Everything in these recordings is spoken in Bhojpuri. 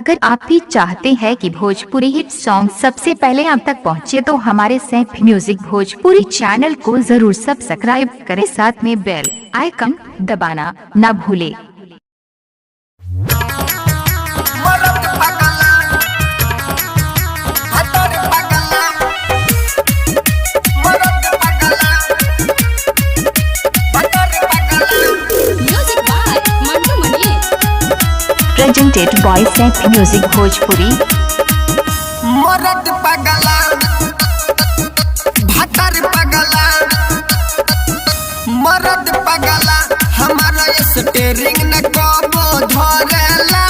अगर आप भी चाहते हैं कि भोजपुरी हिट सॉन्ग सबसे पहले आप तक पहुंचे तो हमारे सैफ म्यूजिक भोजपुरी चैनल को जरूर सब्सक्राइब करें, साथ में बेल आइकन दबाना न भूले। Presented by Saif music Bhojpuri. मरद पगला भातर पगला, मरद पगला हमारा स्टीयरिंग न कबो धरेला।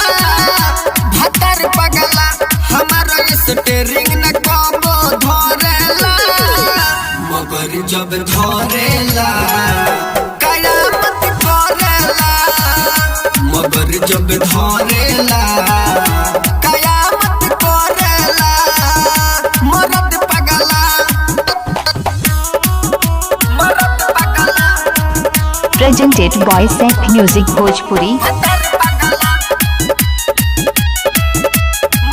भातर पगला हमारा स्टीयरिंग न कबो धरेला, मगर जब धरेला कयामत करेला। मगर जब धरेला कयामत करेला। मरद पगला मरद पगला। Presented by Saif music Bhojpuri.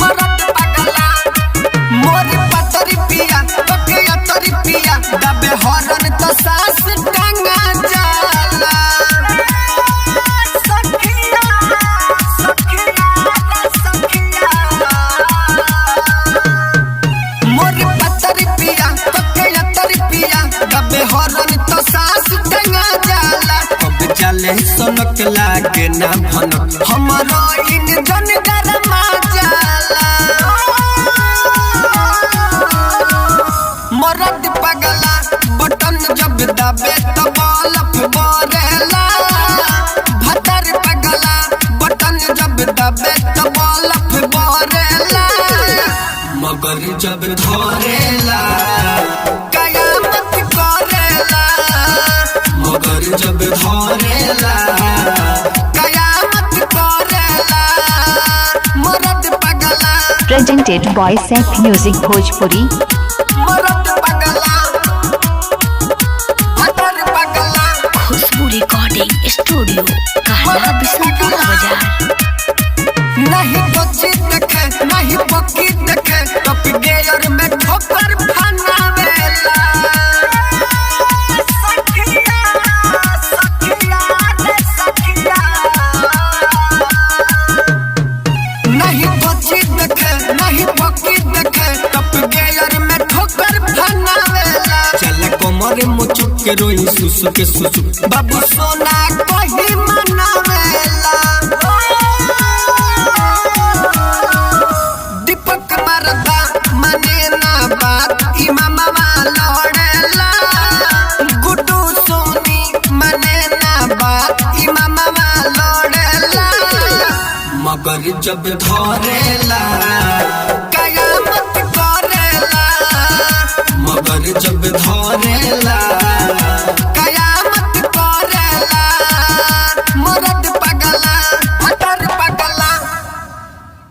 मरद पगला मोरी पतरी पिया बकिया तरी पिया, दबे हरन तो सास टंगा जाला। मोरी पतरी पिया बकिया तरी पिया, दबे हरन तो सास टंगा जाला। अब चले सनक लागे ना भनक, हमरो इंजन गरमा जाला। मरद पगला बटन जब दबे तो बल्ब बरेला। भतर पगला बटन जब दबे तो बल्ब बरेला, मगर जब धरेला कयामत करेला। मगर जब धरेला कयामत करेला। मरद पगला presented by Saif music Bhojpuri. मरद पगला भातर पगला। खुशबू रिकॉर्डिंग स्टूडियो कहला बिशनपुरा बाजार। नहीं बच्ची देखे नहीं पक्की देखे, टॉप गेयर में ठोकर फनावेला। सखिया सखिया रे सखिया। नहीं बच्ची देखे नहीं पक्की देखे, टॉप गेयर में ठोकर फनावेला। चल कोमर मुचुक के रोई सुसु के सुसु, बाबू सोना कहीं मनावेला। दीपक मरदा मने ना बात इमामा लड़ेला। गुड्डू सोनी मने ना बात इमामा लड़ेला, मगर जब धरेला कयामत करेला। मगर जब धरेला